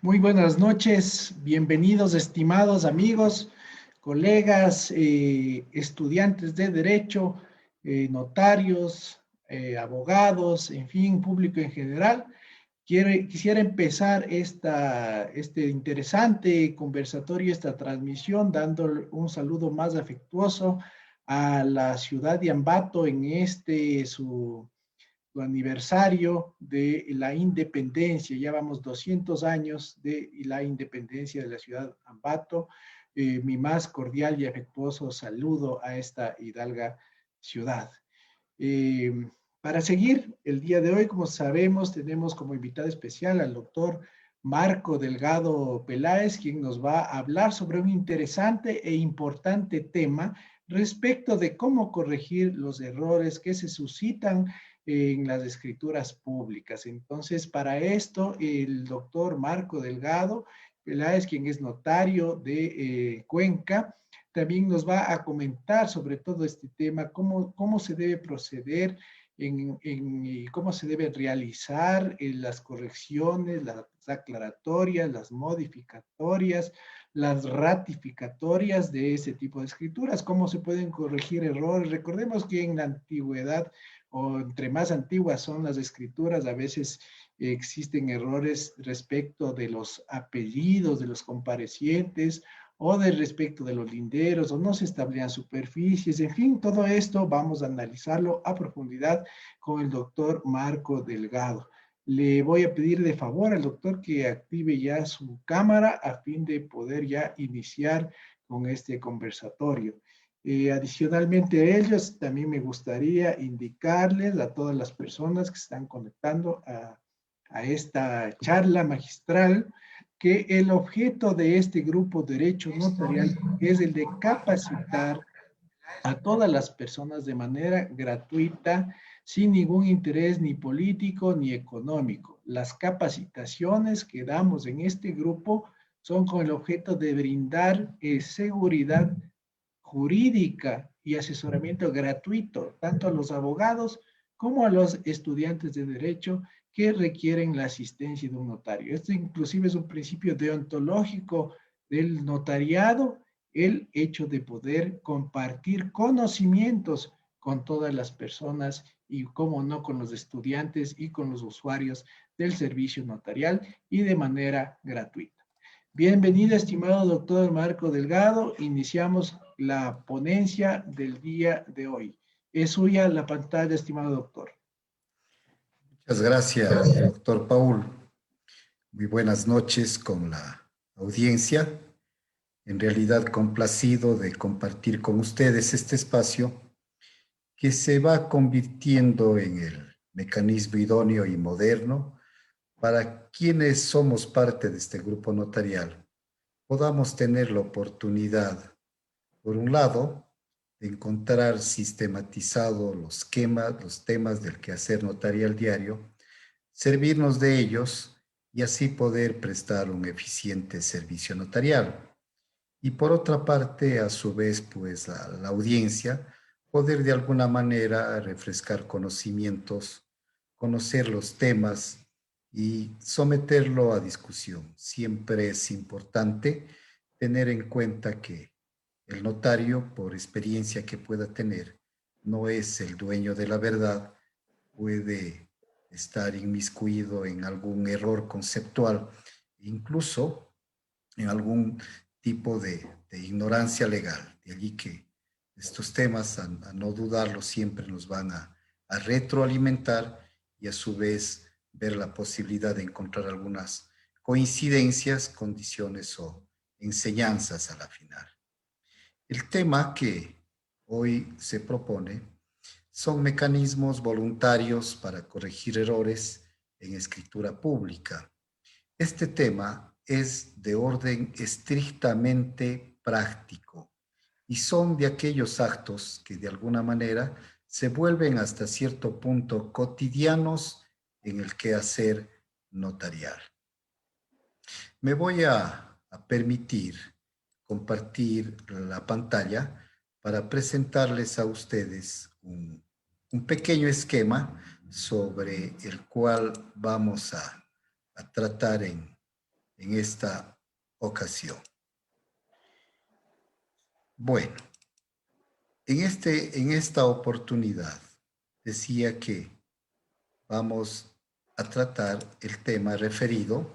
Muy buenas noches, bienvenidos estimados amigos, colegas, estudiantes de derecho, notarios, abogados, en fin, público en general. Quisiera empezar este interesante conversatorio, esta transmisión, dando un saludo más afectuoso a la ciudad de Ambato en su aniversario de la independencia. Ya vamos 200 años de la independencia de la ciudad de Ambato. Mi más cordial y afectuoso saludo a esta hidalga ciudad. Eh, para seguir, el día de hoy, como sabemos, tenemos como invitado especial al doctor Marco Delgado Peláez, quien nos va a hablar sobre un interesante e importante tema respecto de cómo corregir los errores que se suscitan en las escrituras públicas. Entonces, para esto, el doctor Marco Delgado Peláez, quien es notario de Cuenca, también nos va a comentar sobre todo este tema, cómo se debe proceder y cómo se debe realizar las correcciones, las aclaratorias, las modificatorias, las ratificatorias de ese tipo de escrituras, cómo se pueden corregir errores. Recordemos que en la antigüedad o entre más antiguas son las escrituras, a veces existen errores respecto de los apellidos de los comparecientes o de respecto de los linderos, o no se establecían superficies, en fin, todo esto vamos a analizarlo a profundidad con el doctor Marco Delgado. Le voy a pedir de favor al doctor que active ya su cámara a fin de poder ya iniciar con este conversatorio. Adicionalmente a ellos, también me gustaría indicarles a todas las personas que están conectando a esta charla magistral que el objeto de este grupo Derecho Notarial es el de capacitar a todas las personas de manera gratuita, sin ningún interés ni político ni económico. Las capacitaciones que damos en este grupo son con el objeto de brindar seguridad jurídica y asesoramiento gratuito, tanto a los abogados como a los estudiantes de derecho que requieren la asistencia de un notario. Esto inclusive es un principio deontológico del notariado, el hecho de poder compartir conocimientos con todas las personas y, como no, con los estudiantes y con los usuarios del servicio notarial y de manera gratuita. Bienvenido, estimado doctor Marco Delgado. Iniciamos la ponencia del día de hoy. Es suya la pantalla, estimado doctor. Muchas gracias, doctor Paul. Muy buenas noches con la audiencia. En realidad complacido de compartir con ustedes este espacio que se va convirtiendo en el mecanismo idóneo y moderno para quienes somos parte de este grupo notarial podamos tener la oportunidad, por un lado, de encontrar sistematizado los temas del quehacer notarial diario, servirnos de ellos y así poder prestar un eficiente servicio notarial. Y por otra parte, a su vez, pues la audiencia poder de alguna manera refrescar conocimientos, conocer los temas y someterlo a discusión. Siempre es importante tener en cuenta que el notario, por experiencia que pueda tener, no es el dueño de la verdad, puede estar inmiscuido en algún error conceptual, incluso en algún tipo de ignorancia legal. De allí que estos temas, a no dudarlo, siempre nos van a retroalimentar y a su vez ver la posibilidad de encontrar algunas coincidencias, condiciones o enseñanzas a la final. El tema que hoy se propone son mecanismos voluntarios para corregir errores en escritura pública. Este tema es de orden estrictamente práctico y son de aquellos actos que de alguna manera se vuelven hasta cierto punto cotidianos en el quehacer notarial. Me voy a permitir compartir la pantalla para presentarles a ustedes un pequeño esquema sobre el cual vamos a tratar en esta ocasión. Bueno, en esta oportunidad decía que vamos a tratar el tema referido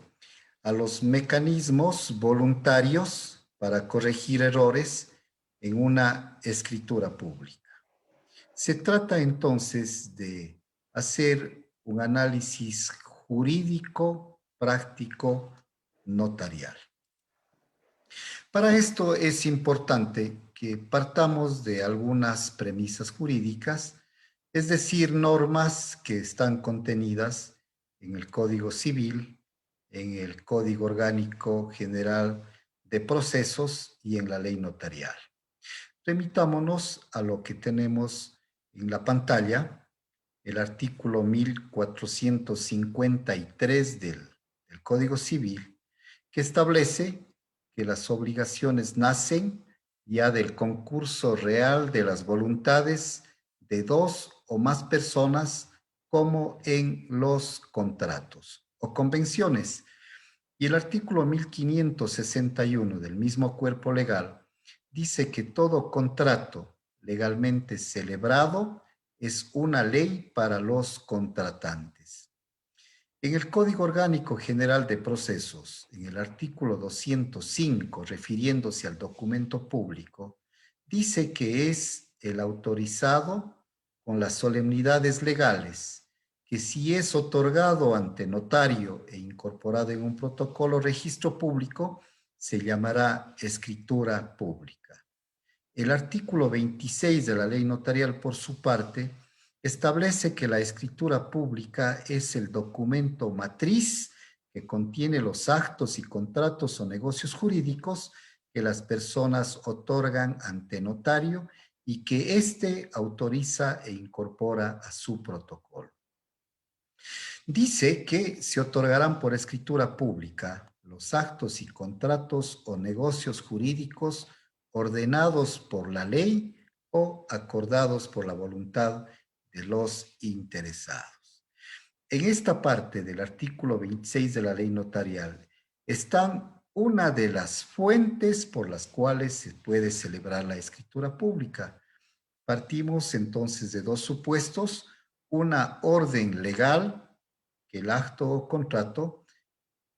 a los mecanismos voluntarios para corregir errores en una escritura pública. Se trata entonces de hacer un análisis jurídico, práctico, notarial. Para esto es importante que partamos de algunas premisas jurídicas, es decir, normas que están contenidas en el Código Civil, en el Código Orgánico General de Procesos y en la Ley Notarial. Remitámonos a lo que tenemos en la pantalla, el artículo 1453 del Código Civil, que establece que las obligaciones nacen ya del concurso real de las voluntades de dos o más personas, como en los contratos o convenciones. Y el artículo 1561 del mismo cuerpo legal dice que todo contrato legalmente celebrado es una ley para los contratantes. En el Código Orgánico General de Procesos, en el artículo 205, refiriéndose al documento público, dice que es el autorizado con las solemnidades legales, que si es otorgado ante notario e incorporado en un protocolo o registro público, se llamará escritura pública. El artículo 26 de la Ley Notarial, por su parte, establece que la escritura pública es el documento matriz que contiene los actos y contratos o negocios jurídicos que las personas otorgan ante notario y que éste autoriza e incorpora a su protocolo. Dice que se otorgarán por escritura pública los actos y contratos o negocios jurídicos ordenados por la ley o acordados por la voluntad de los interesados. En esta parte del artículo 26 de la ley notarial están una de las fuentes por las cuales se puede celebrar la escritura pública. Partimos entonces de dos supuestos: una orden legal, que el acto o contrato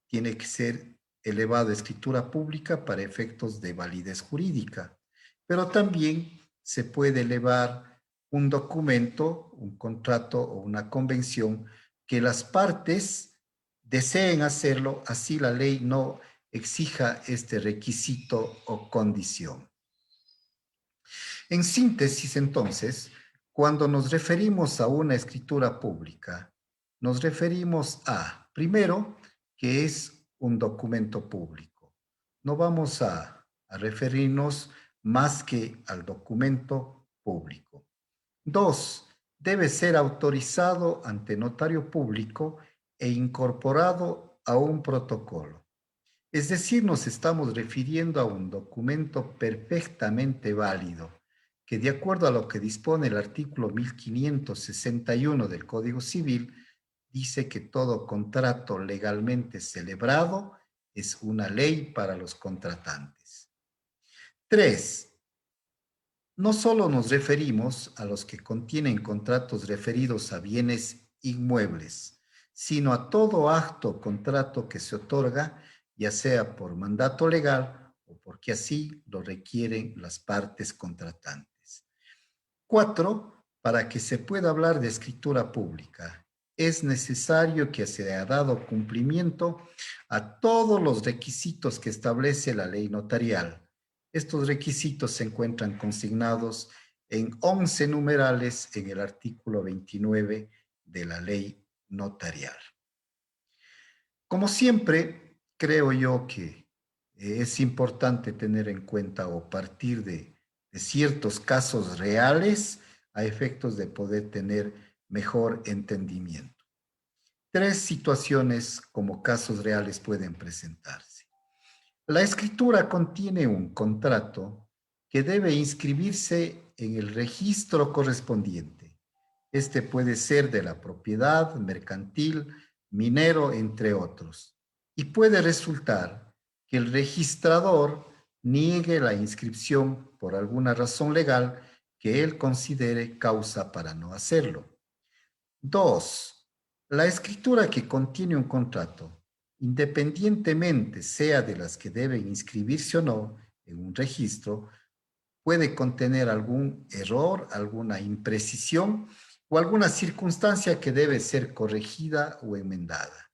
tiene que ser elevado a escritura pública para efectos de validez jurídica, pero también se puede elevar un documento, un contrato o una convención que las partes deseen hacerlo, así la ley no exija este requisito o condición. En síntesis, entonces, cuando nos referimos a una escritura pública, nos referimos a, primero, que es un documento público. No vamos a referirnos más que al documento público. Dos, debe ser autorizado ante notario público e incorporado a un protocolo. Es decir, nos estamos refiriendo a un documento perfectamente válido, que de acuerdo a lo que dispone el artículo 1561 del Código Civil, dice que todo contrato legalmente celebrado es una ley para los contratantes. 3. No solo nos referimos a los que contienen contratos referidos a bienes inmuebles, sino a todo acto o contrato que se otorga, ya sea por mandato legal o porque así lo requieren las partes contratantes. 4. Para que se pueda hablar de escritura pública, es necesario que se haya dado cumplimiento a todos los requisitos que establece la ley notarial. Estos requisitos se encuentran consignados en 11 numerales en el artículo 29 de la ley notarial. Como siempre, creo yo que es importante tener en cuenta o partir de ciertos casos reales a efectos de poder tener mejor entendimiento. 3 situaciones como casos reales pueden presentarse. La escritura contiene un contrato que debe inscribirse en el registro correspondiente. Este puede ser de la propiedad, mercantil, minero, entre otros. y puede resultar que el registrador niegue la inscripción por alguna razón legal que él considere causa para no hacerlo. 2. La escritura que contiene un contrato, independientemente sea de las que deben inscribirse o no en un registro, puede contener algún error, alguna imprecisión o alguna circunstancia que debe ser corregida o enmendada.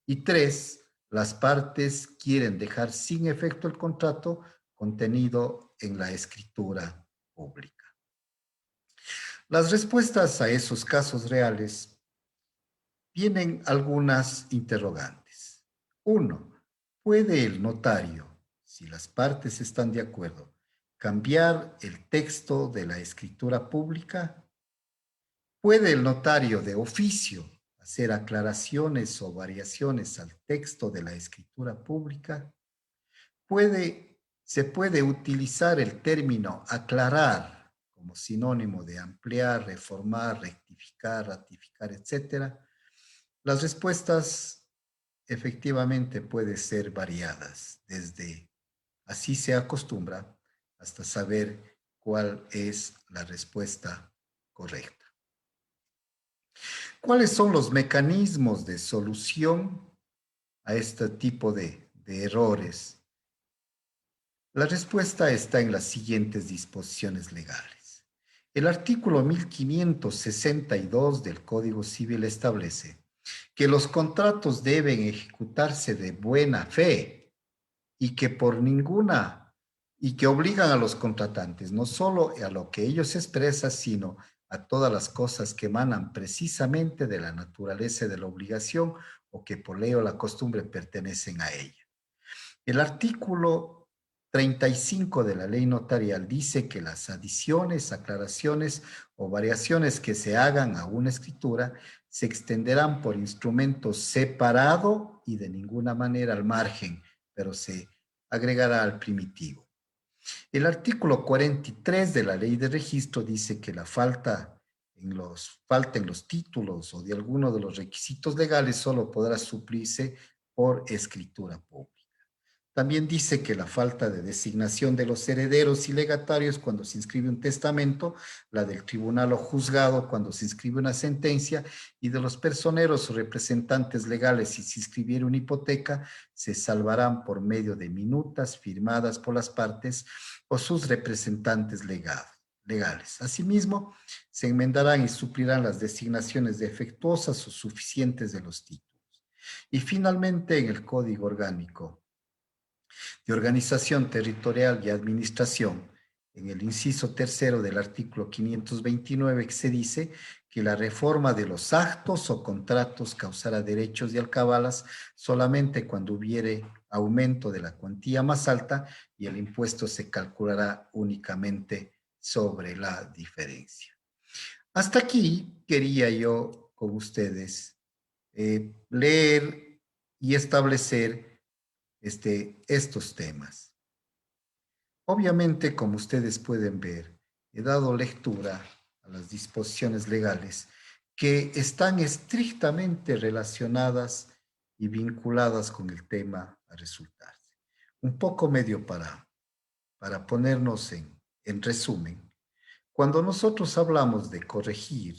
Y 3. Las partes quieren dejar sin efecto el contrato contenido en la escritura pública. Las respuestas a esos casos reales tienen algunas interrogantes. 1. ¿Puede el notario, si las partes están de acuerdo, cambiar el texto de la escritura pública? ¿Puede el notario de oficio hacer aclaraciones o variaciones al texto de la escritura pública? ¿Se puede utilizar el término aclarar como sinónimo de ampliar, reformar, rectificar, ratificar, etcétera? Las respuestas efectivamente pueden ser variadas, desde así se acostumbra hasta saber cuál es la respuesta correcta. ¿Cuáles son los mecanismos de solución a este tipo de errores? La respuesta está en las siguientes disposiciones legales. El artículo 1562 del Código Civil establece que los contratos deben ejecutarse de buena fe y que obligan a los contratantes no solo a lo que ellos expresan, sino a todas las cosas que emanan precisamente de la naturaleza de la obligación o que por ley o la costumbre pertenecen a ella. El artículo 35 de la ley notarial dice que las adiciones, aclaraciones o variaciones que se hagan a una escritura se extenderán por instrumento separado y de ninguna manera al margen, pero se agregará al primitivo. El artículo 43 de la ley de registro dice que la falta en los títulos o de alguno de los requisitos legales solo podrá suplirse por escritura pública. También dice que la falta de designación de los herederos y legatarios cuando se inscribe un testamento, la del tribunal o juzgado cuando se inscribe una sentencia y de los personeros o representantes legales si se inscribiera una hipoteca, se salvarán por medio de minutas firmadas por las partes o sus representantes legales. Asimismo, se enmendarán y suplirán las designaciones defectuosas o suficientes de los títulos. Y finalmente, en el Código Orgánico de Organización Territorial y Administración, en el inciso tercero del artículo 529, que se dice que la reforma de los actos o contratos causará derechos y alcabalas solamente cuando hubiere aumento de la cuantía más alta y el impuesto se calculará únicamente sobre la diferencia. Hasta aquí quería yo con ustedes leer y establecer estos temas. Obviamente, como ustedes pueden ver, he dado lectura a las disposiciones legales que están estrictamente relacionadas y vinculadas con el tema a resultarse. Un poco medio para ponernos en resumen. Cuando nosotros hablamos de corregir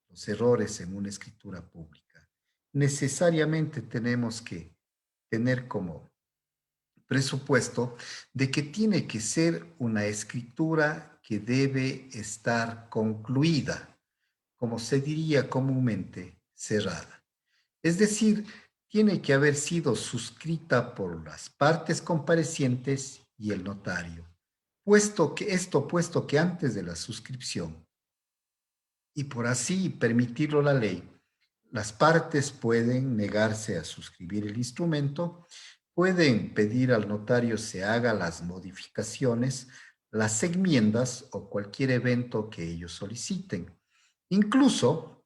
los errores en una escritura pública, necesariamente tenemos que tener como presupuesto de que tiene que ser una escritura que debe estar concluida, como se diría comúnmente, cerrada. Es decir, tiene que haber sido suscrita por las partes comparecientes y el notario, puesto que antes de la suscripción, y por así permitirlo la ley, las partes pueden negarse a suscribir el instrumento, pueden pedir al notario se haga las modificaciones, las enmiendas o cualquier evento que ellos soliciten. Incluso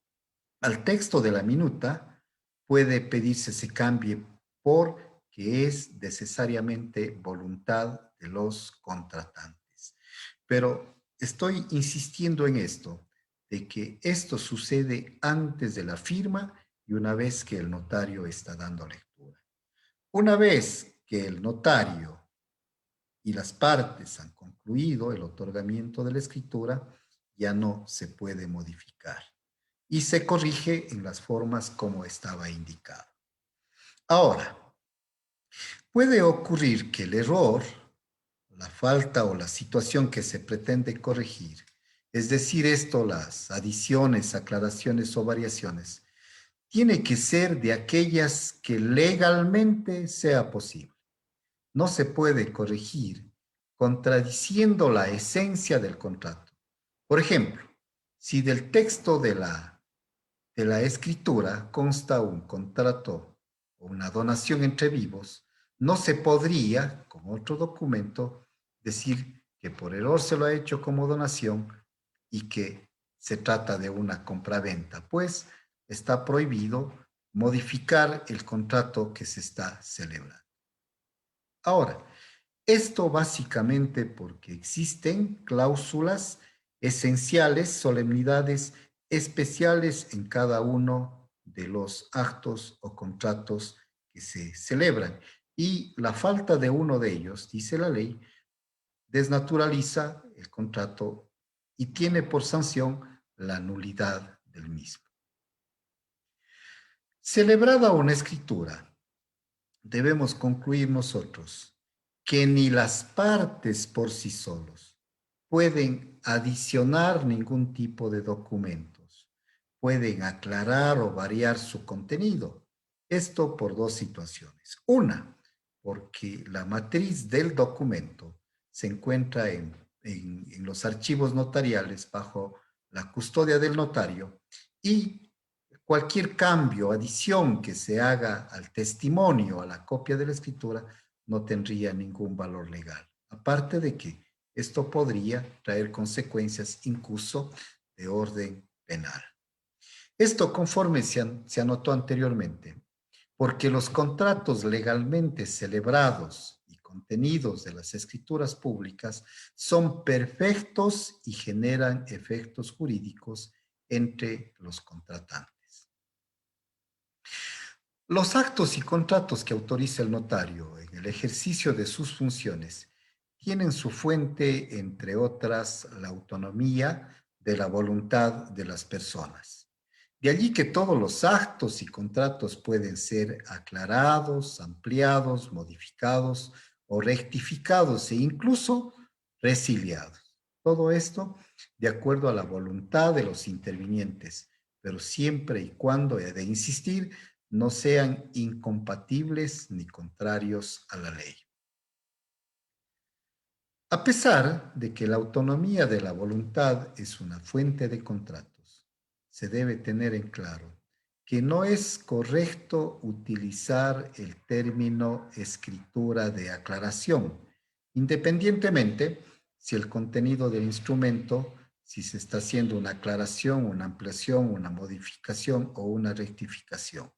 al texto de la minuta puede pedirse se cambie porque es necesariamente voluntad de los contratantes. Pero estoy insistiendo en esto, de que esto sucede antes de la firma y una vez que el notario está dando lectura. Una vez que el notario y las partes han concluido el otorgamiento de la escritura, ya no se puede modificar y se corrige en las formas como estaba indicado. Ahora, puede ocurrir que el error, la falta o la situación que se pretende corregir, es decir, las adiciones, aclaraciones o variaciones, tiene que ser de aquellas que legalmente sea posible. No se puede corregir contradiciendo la esencia del contrato. Por ejemplo, si del texto de la escritura consta un contrato o una donación entre vivos, no se podría, con otro documento, decir que por error se lo ha hecho como donación y que se trata de una compraventa, pues está prohibido modificar el contrato que se está celebrando. Ahora, esto básicamente porque existen cláusulas esenciales, solemnidades especiales en cada uno de los actos o contratos que se celebran. Y la falta de uno de ellos, dice la ley, desnaturaliza el contrato y tiene por sanción la nulidad del mismo. Celebrada una escritura, debemos concluir nosotros que ni las partes por sí solos pueden adicionar ningún tipo de documentos, pueden aclarar o variar su contenido. Esto por dos situaciones. Una, porque la matriz del documento se encuentra en los archivos notariales bajo la custodia del notario y cualquier cambio, adición que se haga al testimonio, a la copia de la escritura, no tendría ningún valor legal. Aparte de que esto podría traer consecuencias incluso de orden penal. Esto conforme se anotó anteriormente, porque los contratos legalmente celebrados y contenidos de las escrituras públicas son perfectos y generan efectos jurídicos entre los contratantes. Los actos y contratos que autoriza el notario en el ejercicio de sus funciones tienen su fuente, entre otras, la autonomía de la voluntad de las personas. De allí que todos los actos y contratos pueden ser aclarados, ampliados, modificados o rectificados e incluso resiliados. Todo esto de acuerdo a la voluntad de los intervinientes, pero siempre y cuando, he de insistir, no sean incompatibles ni contrarios a la ley. A pesar de que la autonomía de la voluntad es una fuente de contratos, se debe tener en claro que no es correcto utilizar el término escritura de aclaración, independientemente si el contenido del instrumento, si se está haciendo una aclaración, una ampliación, una modificación o una rectificación.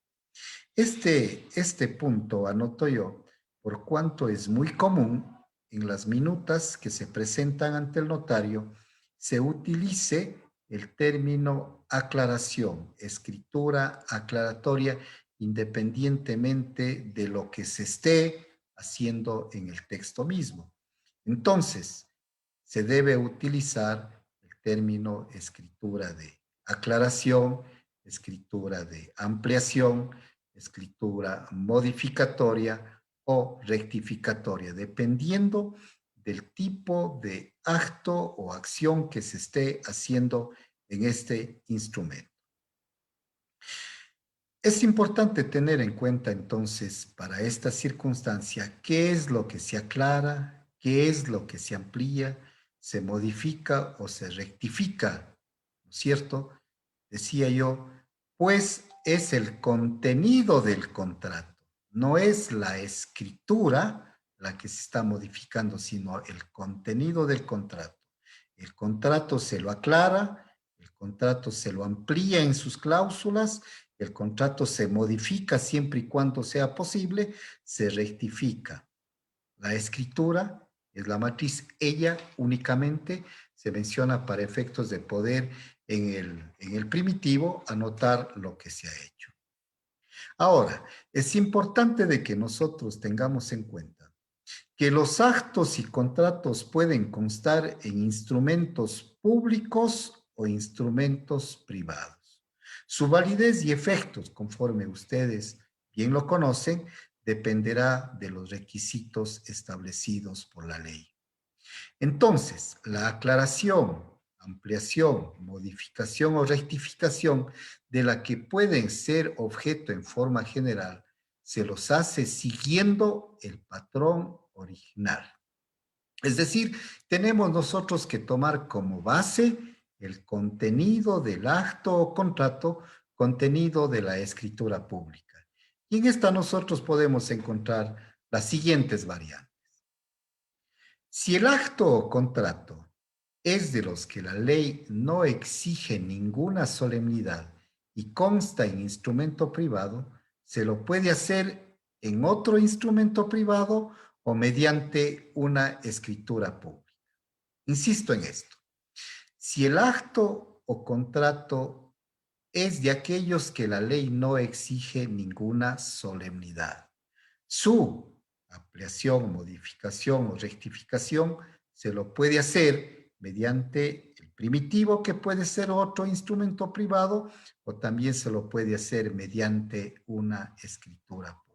Este punto anoto yo por cuanto es muy común en las minutas que se presentan ante el notario se utilice el término aclaración, escritura aclaratoria, independientemente de lo que se esté haciendo en el texto mismo. Entonces, se debe utilizar el término escritura de aclaración, escritura de ampliación, escritura modificatoria o rectificatoria, dependiendo del tipo de acto o acción que se esté haciendo en este instrumento. Es importante tener en cuenta entonces para esta circunstancia qué es lo que se aclara, qué es lo que se amplía, se modifica o se rectifica, ¿no es cierto? Decía yo, pues es el contenido del contrato, no es la escritura la que se está modificando, sino el contenido del contrato. El contrato se lo aclara, el contrato se lo amplía en sus cláusulas, el contrato se modifica siempre y cuando sea posible, se rectifica. La escritura es la matriz, ella únicamente se menciona para efectos de poder en el primitivo anotar lo que se ha hecho. Ahora, es importante de que nosotros tengamos en cuenta que los actos y contratos pueden constar en instrumentos públicos o instrumentos privados. Su validez y efectos, conforme ustedes bien lo conocen, dependerá de los requisitos establecidos por la ley. Entonces, la aclaración, ampliación, modificación o rectificación de la que pueden ser objeto en forma general, se los hace siguiendo el patrón original. Es decir, tenemos nosotros que tomar como base el contenido del acto o contrato, contenido de la escritura pública. Y en esta nosotros podemos encontrar las siguientes variantes. Si el acto o contrato es de los que la ley no exige ninguna solemnidad y consta en instrumento privado, se lo puede hacer en otro instrumento privado o mediante una escritura pública. Insisto en esto. Si el acto o contrato es de aquellos que la ley no exige ninguna solemnidad, su ampliación, modificación o rectificación se lo puede hacer mediante el primitivo, que puede ser otro instrumento privado, o también se lo puede hacer mediante una escritura pública.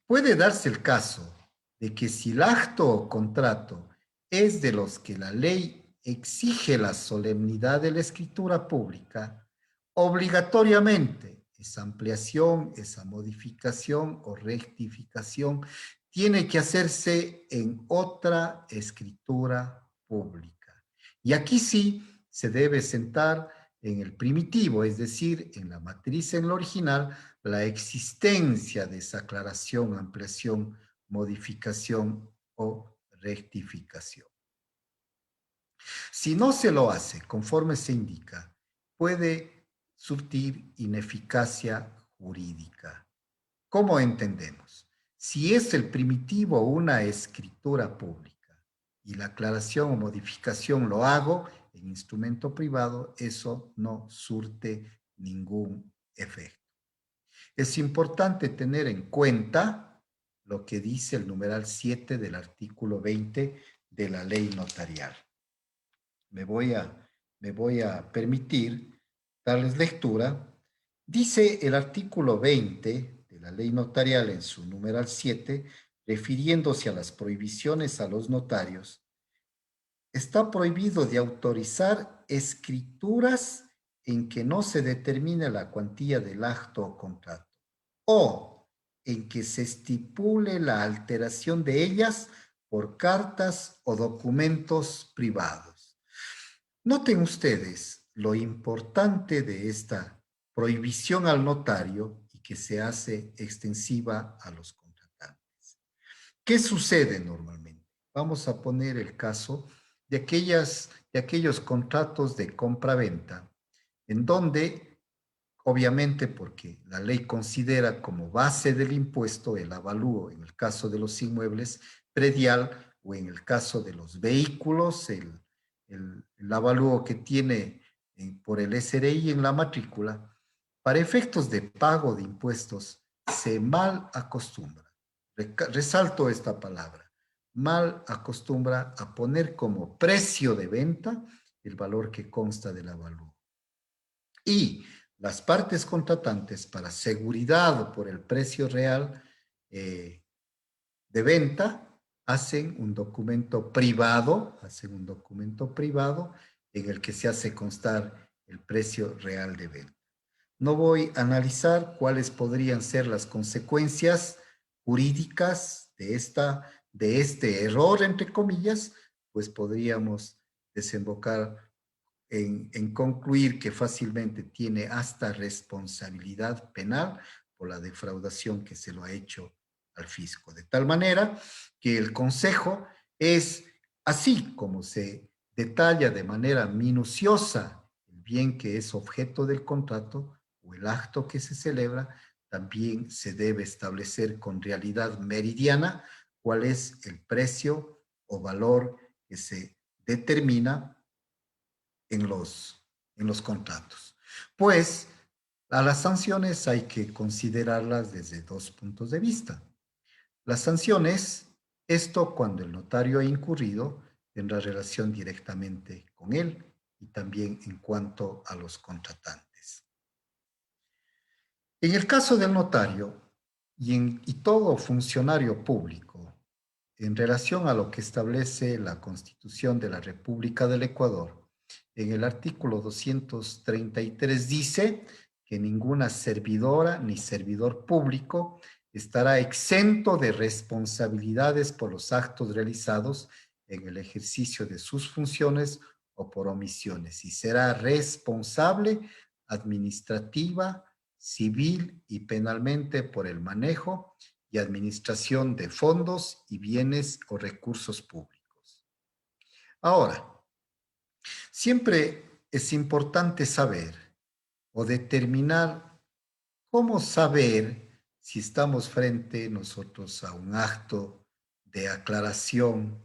Puede darse el caso de que si el acto o contrato es de los que la ley exige la solemnidad de la escritura pública, obligatoriamente esa ampliación, esa modificación o rectificación tiene que hacerse en otra escritura pública. Y aquí sí se debe sentar en el primitivo, es decir, en la matriz, en lo original, la existencia de esa aclaración, ampliación, modificación o rectificación. Si no se lo hace conforme se indica, puede surtir ineficacia jurídica. ¿Cómo entendemos? Si es el primitivo una escritura pública y la aclaración o modificación lo hago en instrumento privado, eso no surte ningún efecto. Es importante tener en cuenta lo que dice el numeral 7 del artículo 20 de la ley notarial. Me voy a permitir darles lectura. Dice el artículo 20 de la ley notarial en su numeral 7, refiriéndose a las prohibiciones a los notarios, está prohibido de autorizar escrituras en que no se determine la cuantía del acto o contrato, o en que se estipule la alteración de ellas por cartas o documentos privados. Noten ustedes lo importante de esta prohibición al notario y que se hace extensiva a los contratantes. ¿Qué sucede normalmente? Vamos a poner el caso de aquellos contratos de compra-venta en donde, obviamente porque la ley considera como base del impuesto el avalúo, en el caso de los inmuebles, predial, o en el caso de los vehículos, el avalúo que tiene por el SRI en la matrícula, para efectos de pago de impuestos, se mal acostumbra. Resalto esta palabra. Mal acostumbra a poner como precio de venta el valor que consta del avalúo. Y las partes contratantes, para seguridad o por el precio real de venta, hacen un documento privado en el que se hace constar el precio real de venta. No voy a analizar cuáles podrían ser las consecuencias jurídicas de este error, entre comillas, pues podríamos desembocar en concluir que fácilmente tiene hasta responsabilidad penal por la defraudación que se lo ha hecho al fisco. De tal manera que el consejo es, así como se detalla de manera minuciosa el bien que es objeto del contrato o el acto que se celebra, también se debe establecer con realidad meridiana cuál es el precio o valor que se determina en los contratos. Pues A las sanciones hay que considerarlas desde dos puntos de vista. Las sanciones, esto cuando el notario ha incurrido en la relación directamente con él y también en cuanto a los contratantes. En el caso del notario y todo funcionario público, en relación a lo que establece la Constitución de la República del Ecuador, en el artículo 233 dice que ninguna servidora ni servidor público estará exento de responsabilidades por los actos realizados en el ejercicio de sus funciones o por omisiones y será responsable administrativa, civil y penalmente por el manejo y administración de fondos y bienes o recursos públicos. Ahora, siempre es importante saber o determinar cómo saber si estamos frente nosotros a un acto de aclaración,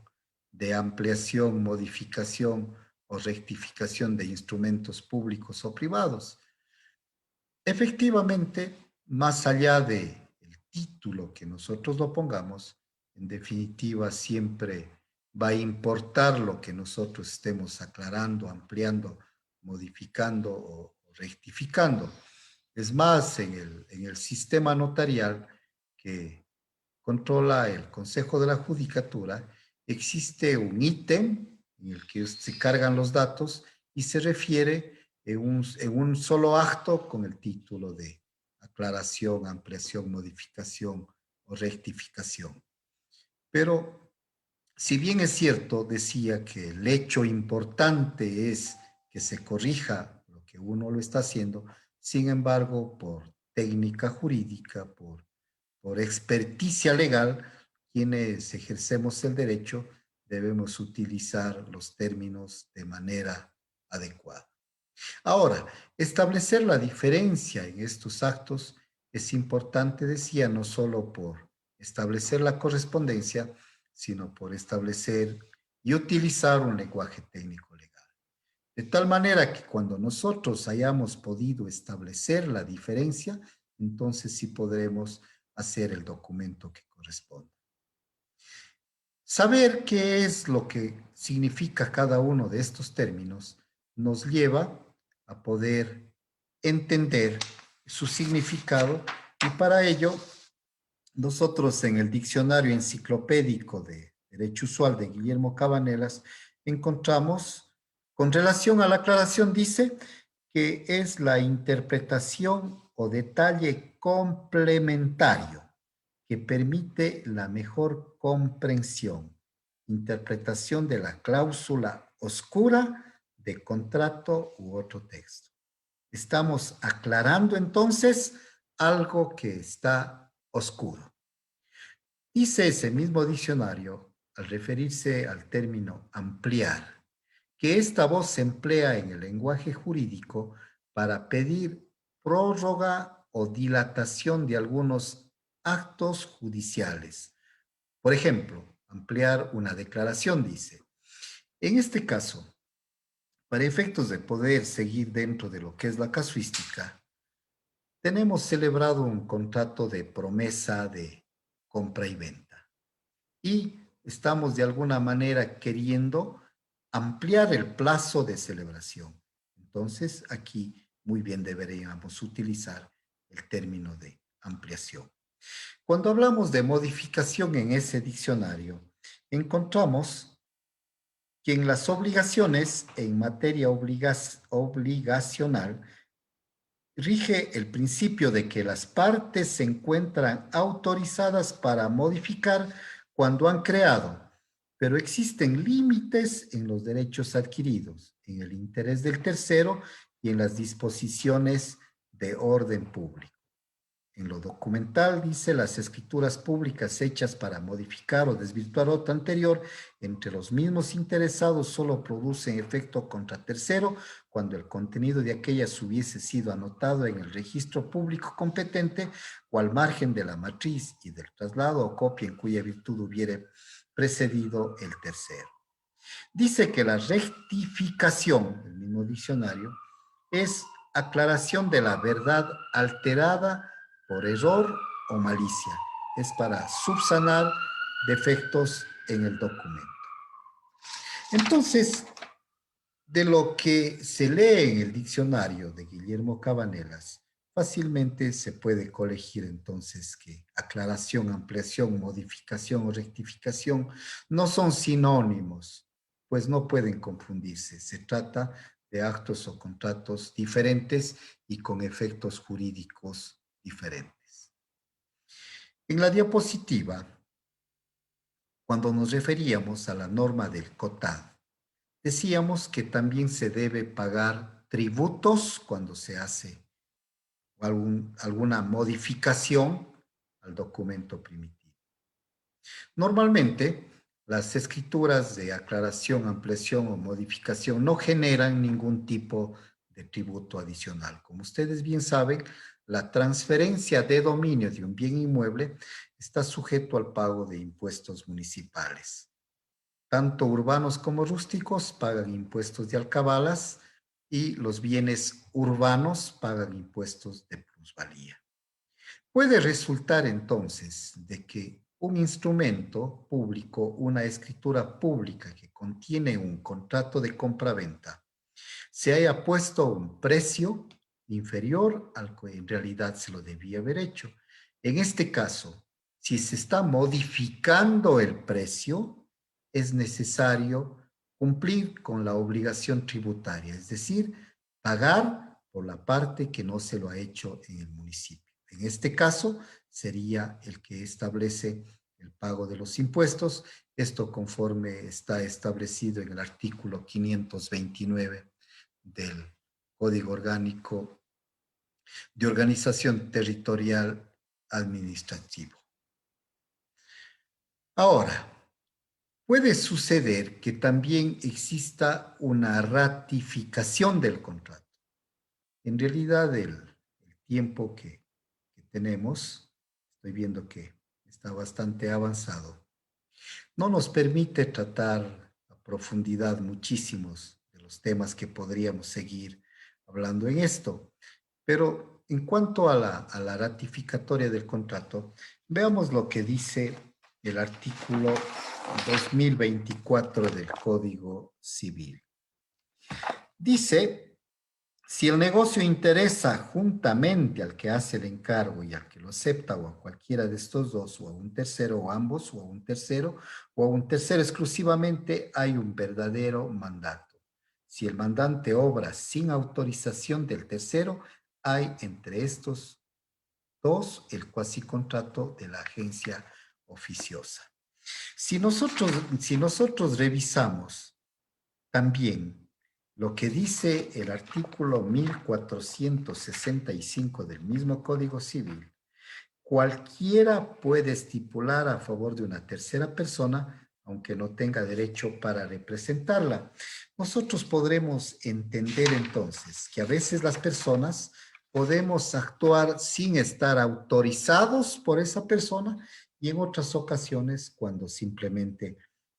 de ampliación, modificación o rectificación de instrumentos públicos o privados. Efectivamente, más allá del título que nosotros lo pongamos, en definitiva siempre va a importar lo que nosotros estemos aclarando, ampliando, modificando o rectificando. Es más, en el sistema notarial que controla el Consejo de la Judicatura, existe un ítem en el que se cargan los datos y se refiere en un solo acto con el título de aclaración, ampliación, modificación o rectificación. Pero si bien es cierto, decía que el hecho importante es que se corrija lo que uno lo está haciendo, sin embargo, por técnica jurídica, por experticia legal, quienes ejercemos el derecho debemos utilizar los términos de manera adecuada. Ahora, establecer la diferencia en estos actos es importante, decía, no solo por establecer la correspondencia, sino por establecer y utilizar un lenguaje técnico legal. De tal manera que cuando nosotros hayamos podido establecer la diferencia, entonces sí podremos hacer el documento que corresponde. Saber qué es lo que significa cada uno de estos términos nos lleva a poder entender su significado y para ello nosotros en el diccionario enciclopédico de Derecho Usual de Guillermo Cabanelas encontramos, con relación a la aclaración, dice que es la interpretación o detalle complementario que permite la mejor comprensión, interpretación de la cláusula oscura de contrato u otro texto. Estamos aclarando entonces algo que está oscuro. Dice ese mismo diccionario, al referirse al término ampliar, que esta voz se emplea en el lenguaje jurídico para pedir prórroga o dilatación de algunos actos judiciales. Por ejemplo, ampliar una declaración, dice. En este caso, para efectos de poder seguir dentro de lo que es la casuística, tenemos celebrado un contrato de promesa de compra y venta. Y estamos de alguna manera queriendo ampliar el plazo de celebración. Entonces, aquí muy bien deberíamos utilizar el término de ampliación. Cuando hablamos de modificación en ese diccionario, encontramos que en las obligaciones en materia obligacional rige el principio de que las partes se encuentran autorizadas para modificar cuando han creado, pero existen límites en los derechos adquiridos, en el interés del tercero y en las disposiciones de orden público. En lo documental dice las escrituras públicas hechas para modificar o desvirtuar otra anterior entre los mismos interesados solo producen efecto contra tercero cuando el contenido de aquellas hubiese sido anotado en el registro público competente o al margen de la matriz y del traslado o copia en cuya virtud hubiere precedido el tercero. Dice que la rectificación, el mismo diccionario, es aclaración de la verdad alterada por error o malicia. Es para subsanar defectos en el documento. Entonces, de lo que se lee en el diccionario de Guillermo Cabanelas, fácilmente se puede colegir entonces que aclaración, ampliación, modificación o rectificación no son sinónimos, pues no pueden confundirse. Se trata de actos o contratos diferentes y con efectos jurídicos diferentes. En la diapositiva, cuando nos referíamos a la norma del COTAD, decíamos que también se debe pagar tributos cuando se hace alguna modificación al documento primitivo. Normalmente, las escrituras de aclaración, ampliación o modificación no generan ningún tipo de tributo adicional. Como ustedes bien saben, la transferencia de dominio de un bien inmueble está sujeto al pago de impuestos municipales. Tanto urbanos como rústicos pagan impuestos de alcabalas y los bienes urbanos pagan impuestos de plusvalía. Puede resultar entonces de que un instrumento público, una escritura pública que contiene un contrato de compraventa, se haya puesto un precio inferior al que en realidad se lo debía haber hecho. En este caso, si se está modificando el precio, es necesario cumplir con la obligación tributaria, es decir, pagar por la parte que no se lo ha hecho en el municipio. En este caso, sería el que establece el pago de los impuestos, esto conforme está establecido en el artículo 529 del Código Orgánico de Organización Territorial Administrativo. Ahora, puede suceder que también exista una ratificación del contrato. En realidad, el tiempo que tenemos, estoy viendo que está bastante avanzado, no nos permite tratar a profundidad muchísimos de los temas que podríamos seguir hablando en esto. Pero en cuanto a la ratificatoria del contrato, veamos lo que dice el artículo 2024 del Código Civil. Dice, si el negocio interesa juntamente al que hace el encargo y al que lo acepta, o a cualquiera de estos dos, o a un tercero, o a ambos, o a un tercero, exclusivamente, hay un verdadero mandato. Si el mandante obra sin autorización del tercero, hay entre estos dos el cuasicontrato de la agencia oficiosa. Si nosotros revisamos también lo que dice el artículo 1465 del mismo Código Civil, cualquiera puede estipular a favor de una tercera persona, aunque no tenga derecho para representarla. Nosotros podremos entender entonces que a veces las personas podemos actuar sin estar autorizados por esa persona y en otras ocasiones cuando simplemente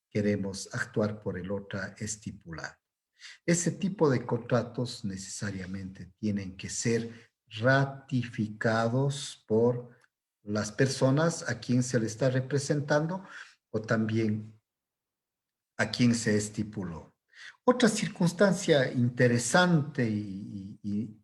queremos actuar por el otro estipulado. Ese tipo de contratos necesariamente tienen que ser ratificados por las personas a quien se le está representando o también a quien se estipuló. Otra circunstancia interesante y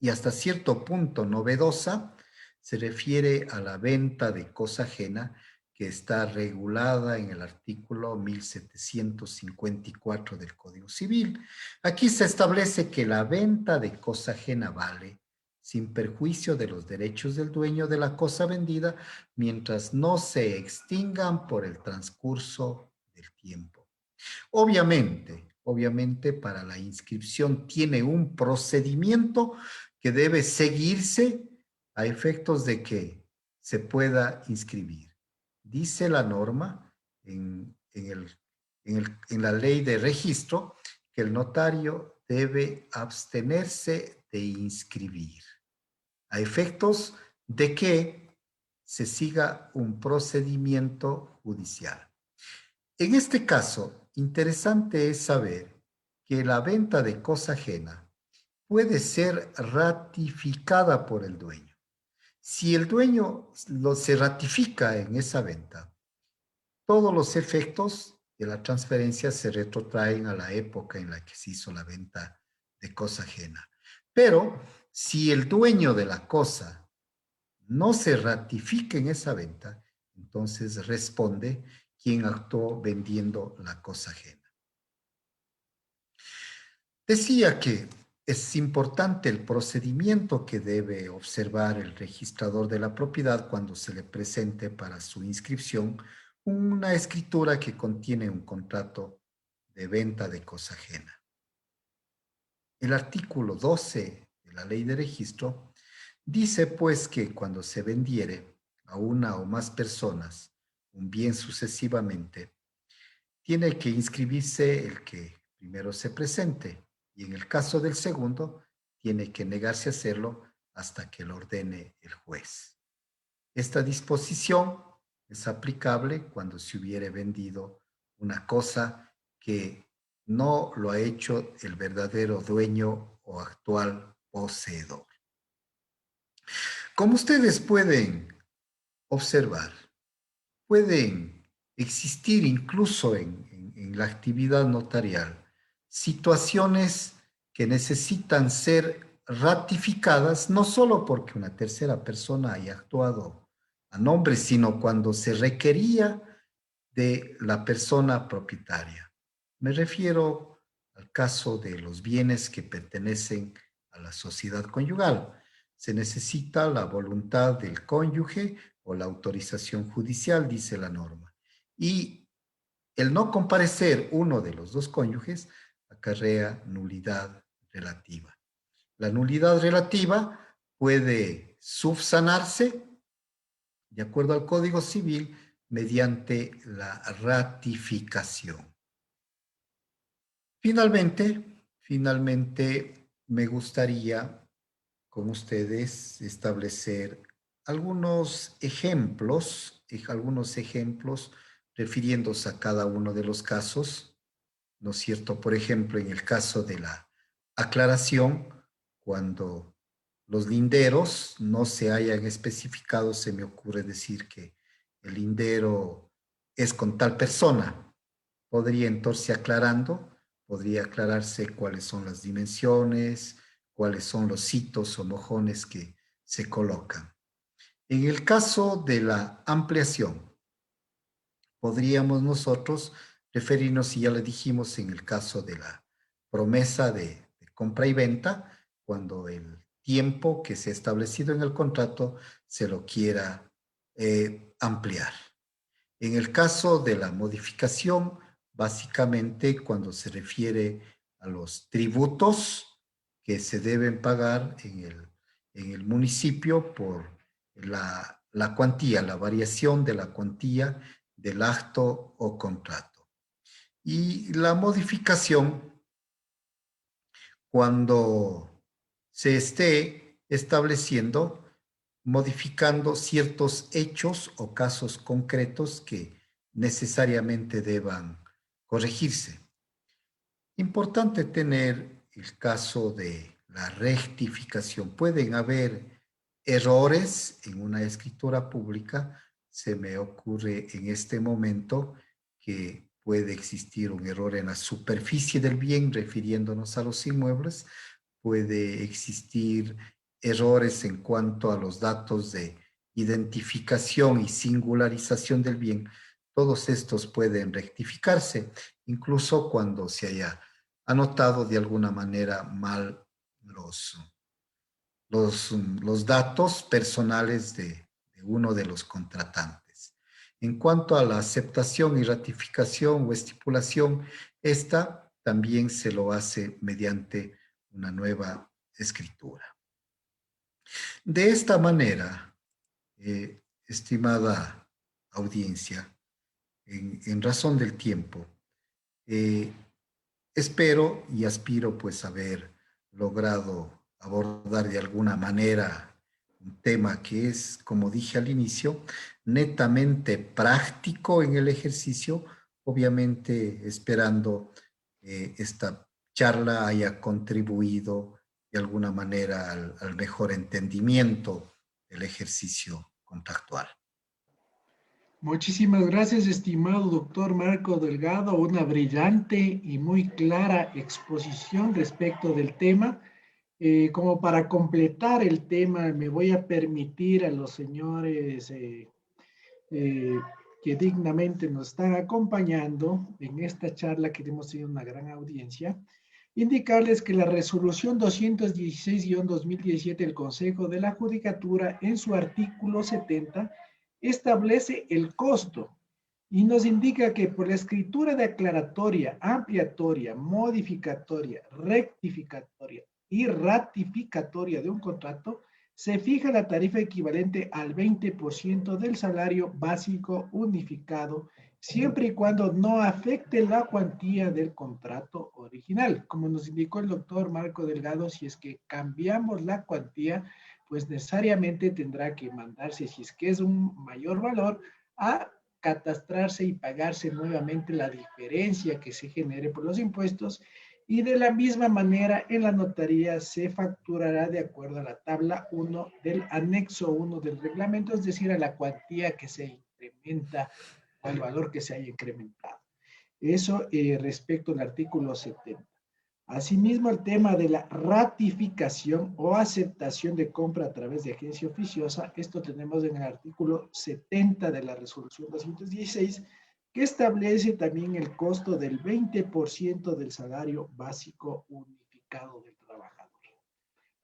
hasta cierto punto novedosa se refiere a la venta de cosa ajena que está regulada en el artículo 1754 del Código Civil. Aquí se establece que la venta de cosa ajena vale sin perjuicio de los derechos del dueño de la cosa vendida mientras no se extingan por el transcurso del tiempo. Obviamente para la inscripción tiene un procedimiento que debe seguirse a efectos de que se pueda inscribir. Dice la norma en la ley de registro que el notario debe abstenerse de inscribir a efectos de que se siga un procedimiento judicial. En este caso, interesante es saber que la venta de cosa ajena puede ser ratificada por el dueño. Si el dueño se ratifica en esa venta, todos los efectos de la transferencia se retrotraen a la época en la que se hizo la venta de cosa ajena. Pero si el dueño de la cosa no se ratifica en esa venta, entonces responde quien actuó vendiendo la cosa ajena. Decía que es importante el procedimiento que debe observar el registrador de la propiedad cuando se le presente para su inscripción una escritura que contiene un contrato de venta de cosa ajena. El artículo 12 de la Ley de Registro dice pues que cuando se vendiere a una o más personas un bien sucesivamente, tiene que inscribirse el que primero se presente y en el caso del segundo, tiene que negarse a hacerlo hasta que lo ordene el juez. Esta disposición es aplicable cuando se hubiere vendido una cosa que no lo ha hecho el verdadero dueño o actual poseedor. Como ustedes pueden observar, pueden existir incluso en la actividad notarial situaciones que necesitan ser ratificadas, no solo porque una tercera persona haya actuado a nombre, sino cuando se requería de la persona propietaria. Me refiero al caso de los bienes que pertenecen a la sociedad conyugal. Se necesita la voluntad del cónyuge o la autorización judicial, dice la norma. Y el no comparecer uno de los dos cónyuges acarrea nulidad relativa. La nulidad relativa puede subsanarse, de acuerdo al Código Civil, mediante la ratificación. Finalmente, me gustaría con ustedes establecer algunos ejemplos refiriéndose a cada uno de los casos, ¿no es cierto? Por ejemplo, en el caso de la aclaración, cuando los linderos no se hayan especificado, se me ocurre decir que el lindero es con tal persona. Podría entonces podría aclararse cuáles son las dimensiones, cuáles son los hitos o mojones que se colocan. En el caso de la ampliación, podríamos nosotros referirnos, y ya le dijimos, en el caso de la promesa de compra y venta, cuando el tiempo que se ha establecido en el contrato se lo quiera ampliar. En el caso de la modificación, básicamente cuando se refiere a los tributos que se deben pagar en el municipio por la cuantía, la variación de la cuantía del acto o contrato. Y la modificación, cuando se esté estableciendo, modificando ciertos hechos o casos concretos que necesariamente deban corregirse. Importante tener el caso de la rectificación. Pueden haber errores en una escritura pública. Se me ocurre en este momento que puede existir un error en la superficie del bien, refiriéndonos a los inmuebles. Puede existir errores en cuanto a los datos de identificación y singularización del bien. Todos estos pueden rectificarse, incluso cuando se haya anotado de alguna manera mal los datos personales de uno de los contratantes. En cuanto a la aceptación y ratificación o estipulación, esta también se lo hace mediante una nueva escritura. De esta manera, estimada audiencia, en razón del tiempo, espero y aspiro pues haber logrado abordar de alguna manera un tema que es, como dije al inicio, netamente práctico en el ejercicio, obviamente esperando esta charla haya contribuido de alguna manera al mejor entendimiento del ejercicio contractual. Muchísimas gracias, estimado doctor Marco Delgado. Una brillante y muy clara exposición respecto del tema. Como para completar el tema, me voy a permitir a los señores que dignamente nos están acompañando en esta charla que hemos tenido una gran audiencia, indicarles que la resolución 216-2017 del Consejo de la Judicatura en su artículo 70 establece el costo y nos indica que por la escritura declaratoria, ampliatoria, modificatoria, rectificatoria y ratificatoria de un contrato, se fija la tarifa equivalente al 20% del salario básico unificado, siempre y cuando no afecte la cuantía del contrato original. Como nos indicó el doctor Marco Delgado, si es que cambiamos la cuantía, pues necesariamente tendrá que mandarse, si es que es un mayor valor, a catastrarse y pagarse nuevamente la diferencia que se genere por los impuestos, y de la misma manera en la notaría se facturará de acuerdo a la tabla 1 del anexo 1 del reglamento, es decir, a la cuantía que se incrementa o al valor que se haya incrementado. Eso respecto al artículo 70. Asimismo, el tema de la ratificación o aceptación de compra a través de agencia oficiosa, esto tenemos en el artículo 70 de la resolución 216, que establece también el costo del 20% del salario básico unificado del trabajador.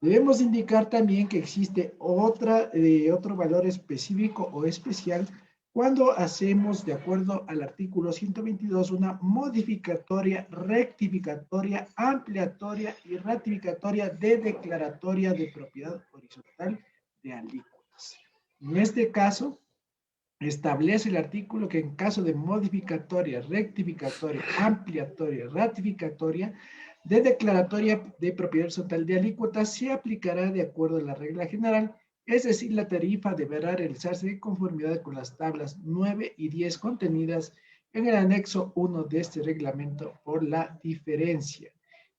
Debemos indicar también que existe otro valor específico o especial cuando hacemos, de acuerdo al artículo 122, una modificatoria, rectificatoria, ampliatoria y ratificatoria de declaratoria de propiedad horizontal de alícuotas. En este caso, establece el artículo que en caso de modificatoria, rectificatoria, ampliatoria, ratificatoria de declaratoria de propiedad horizontal de alícuotas se aplicará de acuerdo a la regla general, es decir, la tarifa deberá realizarse de conformidad con las tablas 9 y 10 contenidas en el anexo 1 de este reglamento por la diferencia.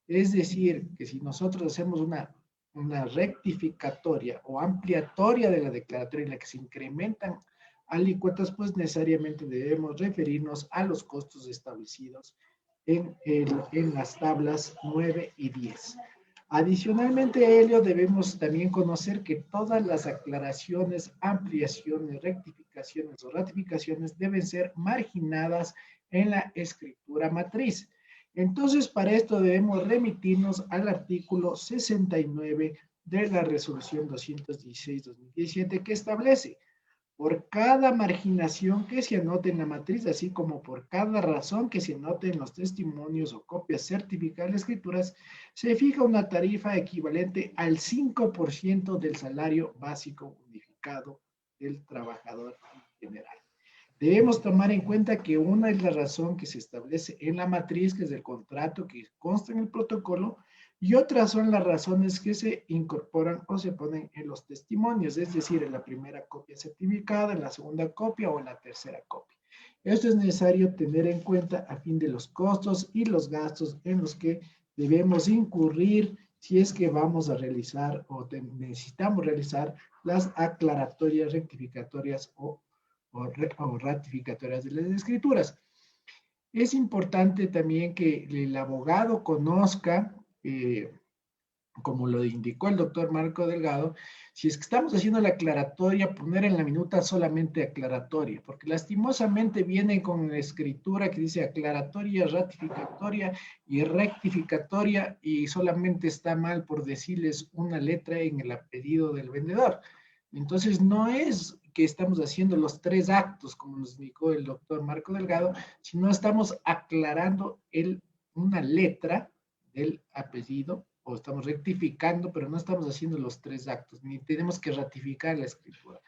Es decir, que si nosotros hacemos una rectificatoria o ampliatoria de la declaratoria en la que se incrementan alícuotas, pues necesariamente debemos referirnos a los costos establecidos en las tablas 9 y 10. Adicionalmente a ello, debemos también conocer que todas las aclaraciones, ampliaciones, rectificaciones o ratificaciones deben ser marginadas en la escritura matriz. Entonces, para esto debemos remitirnos al artículo 69 de la resolución 216-2017 que establece: por cada marginación que se anote en la matriz, así como por cada razón que se anote en los testimonios o copias certificadas de escrituras, se fija una tarifa equivalente al 5% del salario básico unificado del trabajador en general. Debemos tomar en cuenta que una es la razón que se establece en la matriz, que es el contrato que consta en el protocolo, y otras son las razones que se incorporan o se ponen en los testimonios, es decir, en la primera copia certificada, en la segunda copia o en la tercera copia. Esto es necesario tener en cuenta a fin de los costos y los gastos en los que debemos incurrir si es que vamos a realizar o necesitamos realizar las aclaratorias, rectificatorias o ratificatorias de las escrituras. Es importante también que el abogado conozca, como lo indicó el doctor Marco Delgado, si es que estamos haciendo la aclaratoria, poner en la minuta solamente aclaratoria, porque lastimosamente viene con la escritura que dice aclaratoria, ratificatoria y rectificatoria, y solamente está mal por decirles una letra en el apellido del vendedor. Entonces no es que estamos haciendo los 3 actos, como nos indicó el doctor Marco Delgado, sino estamos aclarando una letra del apellido, o estamos rectificando, pero no estamos haciendo los 3 actos, ni tenemos que ratificar la escritura.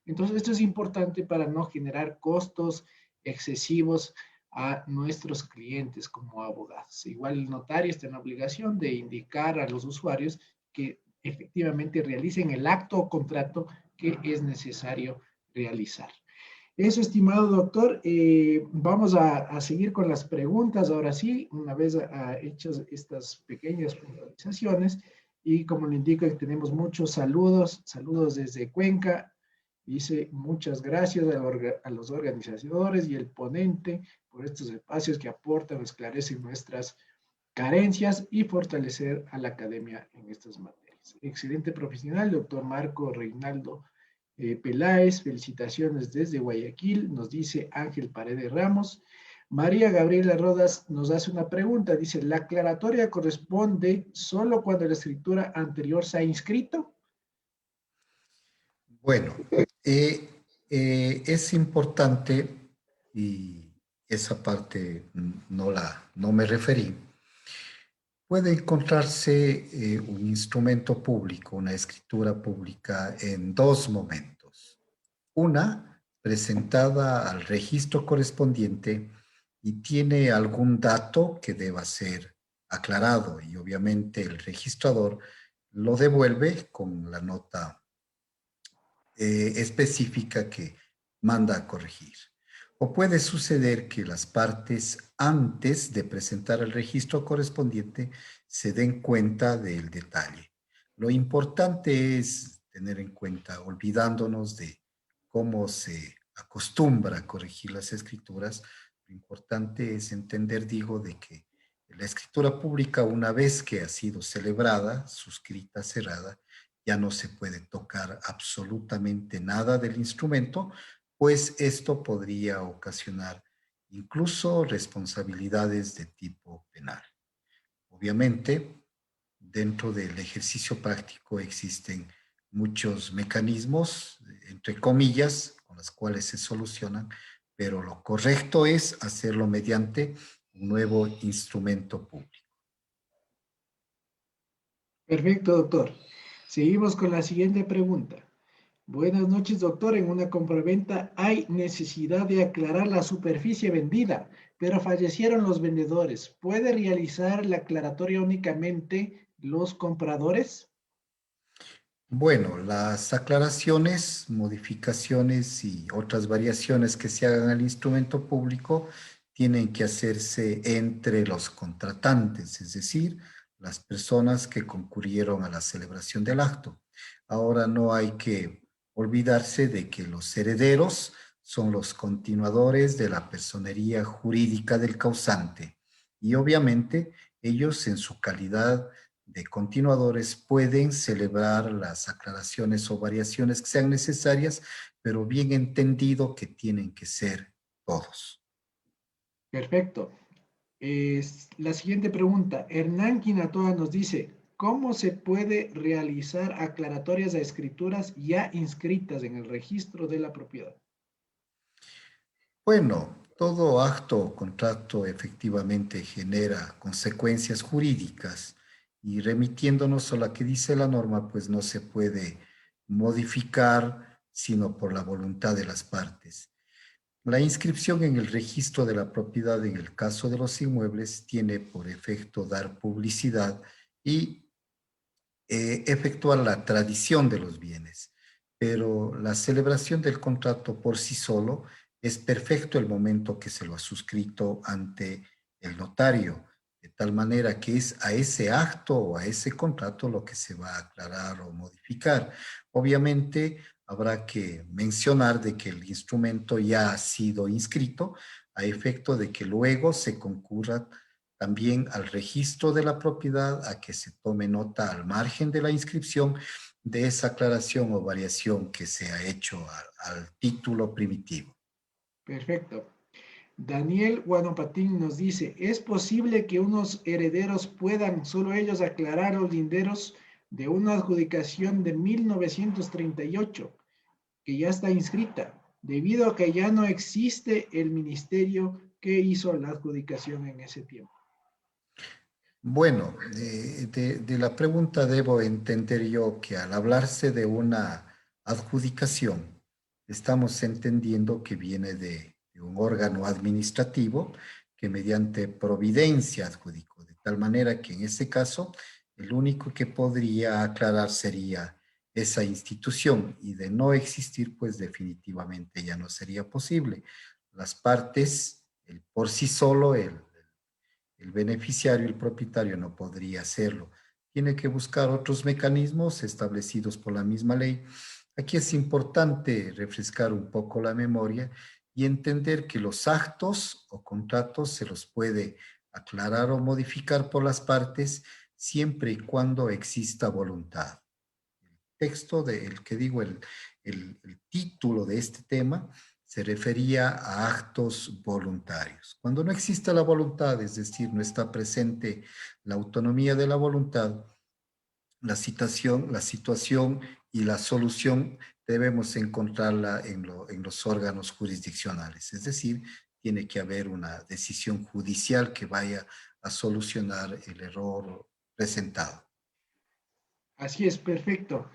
Entonces, esto es importante para no generar costos excesivos a nuestros clientes como abogados. Igual el notario está en la obligación de indicar a los usuarios que efectivamente realicen el acto o contrato que es necesario realizar. Eso, estimado doctor. Vamos a seguir con las preguntas ahora sí, una vez hechas estas pequeñas puntualizaciones, Y como le indico, tenemos muchos saludos, saludos desde Cuenca. Dice muchas gracias a los organizadores y el ponente por estos espacios que aportan, esclarecen nuestras carencias y fortalecer a la academia en estas materias. Excelente profesional, doctor Marco Reinaldo Peláez, felicitaciones desde Guayaquil, nos dice Ángel Paredes Ramos. María Gabriela Rodas nos hace una pregunta, dice, ¿la aclaratoria corresponde solo cuando la escritura anterior se ha inscrito? Bueno, es importante, y esa parte no me referí. Puede encontrarse un instrumento público, una escritura pública en dos momentos. Una, presentada al registro correspondiente y tiene algún dato que deba ser aclarado, y obviamente el registrador lo devuelve con la nota específica que manda a corregir. O puede suceder que las partes, antes de presentar el registro correspondiente, se den cuenta del detalle. Lo importante es tener en cuenta, olvidándonos de cómo se acostumbra a corregir las escrituras, lo importante es entender, digo, de que la escritura pública, una vez que ha sido celebrada, suscrita, cerrada, ya no se puede tocar absolutamente nada del instrumento, pues esto podría ocasionar incluso responsabilidades de tipo penal. Obviamente, dentro del ejercicio práctico existen muchos mecanismos, entre comillas, con los cuales se solucionan, pero lo correcto es hacerlo mediante un nuevo instrumento público. Perfecto, doctor. Seguimos con la siguiente pregunta. Buenas noches, doctor. En una compraventa hay necesidad de aclarar la superficie vendida, pero fallecieron los vendedores. ¿Puede realizar la aclaratoria únicamente los compradores? Bueno, las aclaraciones, modificaciones y otras variaciones que se hagan al instrumento público tienen que hacerse entre los contratantes, es decir, las personas que concurrieron a la celebración del acto. Ahora no hay que olvidarse de que los herederos son los continuadores de la personería jurídica del causante y obviamente ellos en su calidad de continuadores pueden celebrar las aclaraciones o variaciones que sean necesarias, pero bien entendido que tienen que ser todos. Perfecto. La siguiente pregunta. Hernán Quinatoa nos dice, ¿cómo se puede realizar aclaratorias a escrituras ya inscritas en el registro de la propiedad? Bueno, todo acto o contrato efectivamente genera consecuencias jurídicas y remitiéndonos a la que dice la norma, pues no se puede modificar sino por la voluntad de las partes. La inscripción en el registro de la propiedad en el caso de los inmuebles tiene por efecto dar publicidad y efectuar la tradición de los bienes, pero la celebración del contrato por sí solo es perfecto el momento que se lo ha suscrito ante el notario, de tal manera que es a ese acto o a ese contrato lo que se va a aclarar o modificar. Obviamente habrá que mencionar de que el instrumento ya ha sido inscrito a efecto de que luego se concurra también al registro de la propiedad, a que se tome nota al margen de la inscripción de esa aclaración o variación que se ha hecho al título primitivo. Perfecto. Daniel Guanopatín nos dice, ¿es posible que unos herederos puedan solo ellos aclarar los linderos de una adjudicación de 1938 que ya está inscrita, debido a que ya no existe el ministerio que hizo la adjudicación en ese tiempo? Bueno, de la pregunta debo entender yo que al hablarse de una adjudicación, estamos entendiendo que viene de un órgano administrativo que mediante providencia adjudicó, de tal manera que en ese caso el único que podría aclarar sería esa institución y de no existir, pues definitivamente ya no sería posible. Las partes, por sí solo, el beneficiario, el propietario, no podría hacerlo. tiene que buscar otros mecanismos establecidos por la misma ley. Aquí es importante refrescar un poco la memoria y entender que los actos o contratos se los puede aclarar o modificar por las partes siempre y cuando exista voluntad. El texto del que digo, el título de este tema se refería a actos voluntarios. Cuando no existe la voluntad, es decir, no está presente la autonomía de la voluntad, la situación y la solución debemos encontrarla en los órganos jurisdiccionales. Es decir, tiene que haber una decisión judicial que vaya a solucionar el error presentado. Así es, perfecto.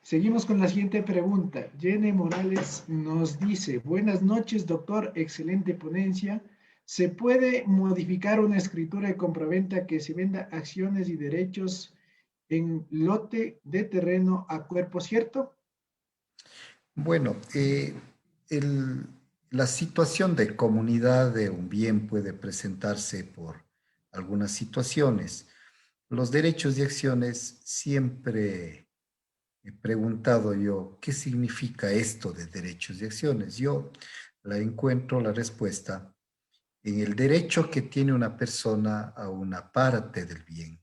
Seguimos con la siguiente pregunta. Jenny Morales nos dice, buenas noches, doctor, excelente ponencia. ¿Se puede modificar una escritura de compraventa que se venda acciones y derechos en lote de terreno a cuerpo cierto? Bueno, la situación de comunidad de un bien puede presentarse por algunas situaciones. Los derechos y acciones siempre he preguntado yo, ¿qué significa esto de derechos y acciones? Yo la encuentro la respuesta en el derecho que tiene una persona a una parte del bien.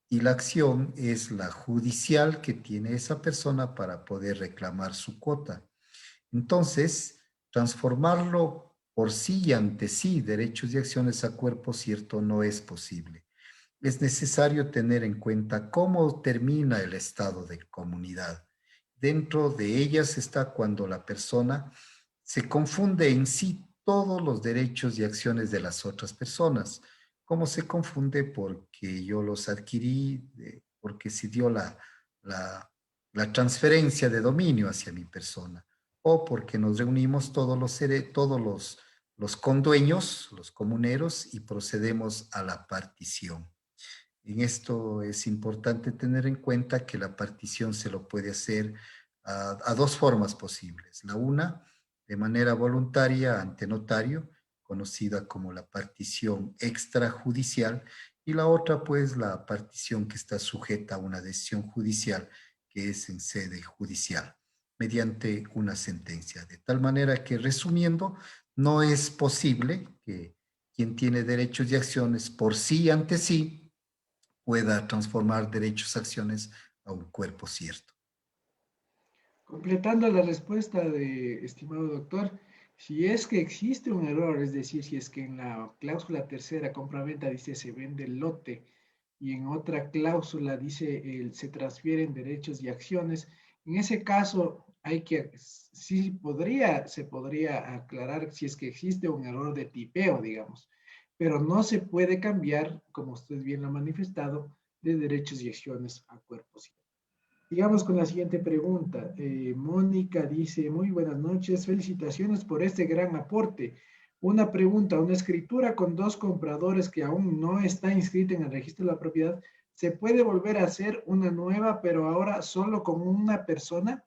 Y la acción es la judicial que tiene esa persona para poder reclamar su cuota. Entonces, transformarlo por sí y ante sí, derechos y acciones a cuerpo cierto, no es posible. Es necesario tener en cuenta cómo termina el estado de comunidad. Dentro de ellas está cuando la persona se confunde en sí todos los derechos y acciones de las otras personas. ¿Cómo se confunde? Porque yo los adquirí, porque se dio la, la transferencia de dominio hacia mi persona, o porque nos reunimos todos los condueños, los comuneros, y procedemos a la partición. En esto es importante tener en cuenta que la partición se lo puede hacer a dos formas posibles. La una, de manera voluntaria ante notario, conocida como la partición extrajudicial, y la otra, pues, la partición que está sujeta a una decisión judicial, que es en sede judicial, mediante una sentencia. De tal manera que, resumiendo, no es posible que quien tiene derechos y acciones por sí ante sí pueda transformar derechos, acciones a un cuerpo cierto. Completando la respuesta de estimado doctor, si es que existe un error, es decir, si es que en la cláusula tercera compraventa dice se vende el lote y en otra cláusula dice se transfieren derechos y acciones, en ese caso se podría aclarar si es que existe un error de tipeo, digamos, pero no se puede cambiar, como usted bien lo ha manifestado, de derechos y acciones a cuerpos. Sigamos con la siguiente pregunta. Mónica dice, muy buenas noches, felicitaciones por este gran aporte. Una pregunta, una escritura con dos compradores que aún no está inscrita en el registro de la propiedad, ¿se puede volver a hacer una nueva, pero ahora solo con una persona?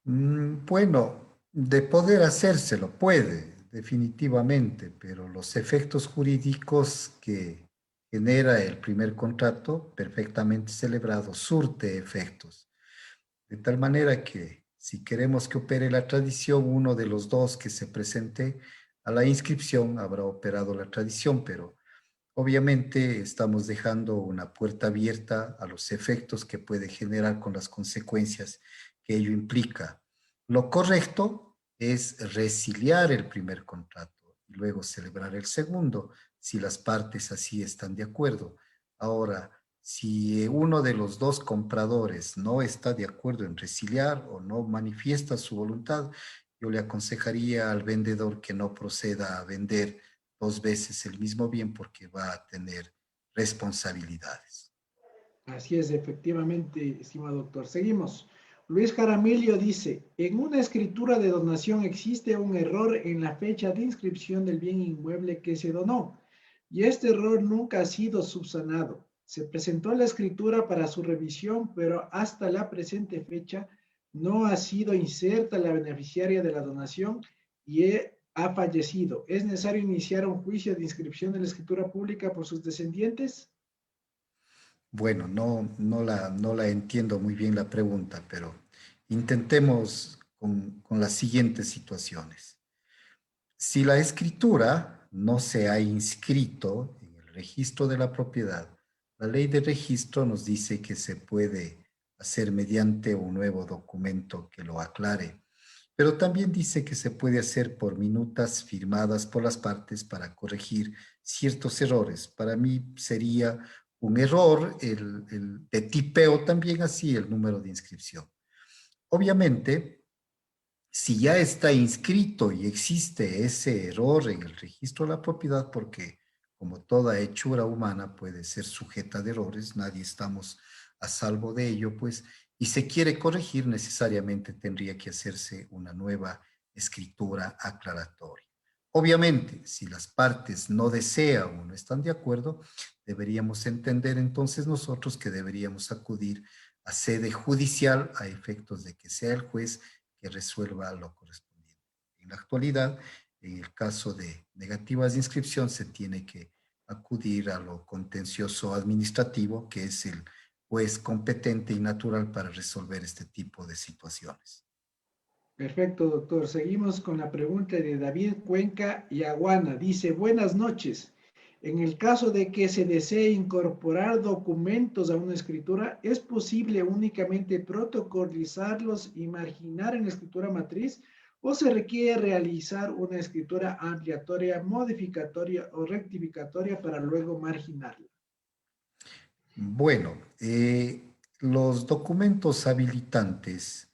Bueno, de poder hacérselo, puede, definitivamente, pero los efectos jurídicos que genera el primer contrato, perfectamente celebrado, surte efectos. De tal manera que si queremos que opere la tradición, uno de los dos que se presente a la inscripción habrá operado la tradición, pero obviamente estamos dejando una puerta abierta a los efectos que puede generar con las consecuencias que ello implica. Lo correcto es resiliar el primer contrato y luego celebrar el segundo, si las partes así están de acuerdo. Ahora, si uno de los dos compradores no está de acuerdo en resiliar o no manifiesta su voluntad, yo le aconsejaría al vendedor que no proceda a vender dos veces el mismo bien porque va a tener responsabilidades. Así es, efectivamente, estimado doctor. Seguimos. Luis Jaramillo dice, en una escritura de donación existe un error en la fecha de inscripción del bien inmueble que se donó y este error nunca ha sido subsanado. Se presentó la escritura para su revisión, pero hasta la presente fecha no ha sido inserta la beneficiaria de la donación y ha fallecido. ¿Es necesario iniciar un juicio de inscripción de la escritura pública por sus descendientes? Bueno, no la entiendo muy bien la pregunta, pero intentemos con las siguientes situaciones. Si la escritura no se ha inscrito en el registro de la propiedad, la ley de registro nos dice que se puede hacer mediante un nuevo documento que lo aclare, pero también dice que se puede hacer por minutas firmadas por las partes para corregir ciertos errores. Para mí sería un error el de tipeo también así el número de inscripción. Obviamente, si ya está inscrito y existe ese error en el registro de la propiedad, porque como toda hechura humana puede ser sujeta de errores, nadie estamos a salvo de ello, pues, y se quiere corregir, necesariamente tendría que hacerse una nueva escritura aclaratoria. Obviamente, si las partes no desean o no están de acuerdo, deberíamos entender entonces nosotros que deberíamos acudir a sede judicial a efectos de que sea el juez que resuelva lo correspondiente. En la actualidad, en el caso de negativas de inscripción, se tiene que acudir a lo contencioso administrativo, que es el juez competente y natural para resolver este tipo de situaciones. Perfecto, doctor. Seguimos con la pregunta de David Cuenca Yaguana. Dice, buenas noches. En el caso de que se desee incorporar documentos a una escritura, ¿es posible únicamente protocolizarlos y marginar en la escritura matriz o se requiere realizar una escritura ampliatoria, modificatoria o rectificatoria para luego marginarla? Bueno, los documentos habilitantes,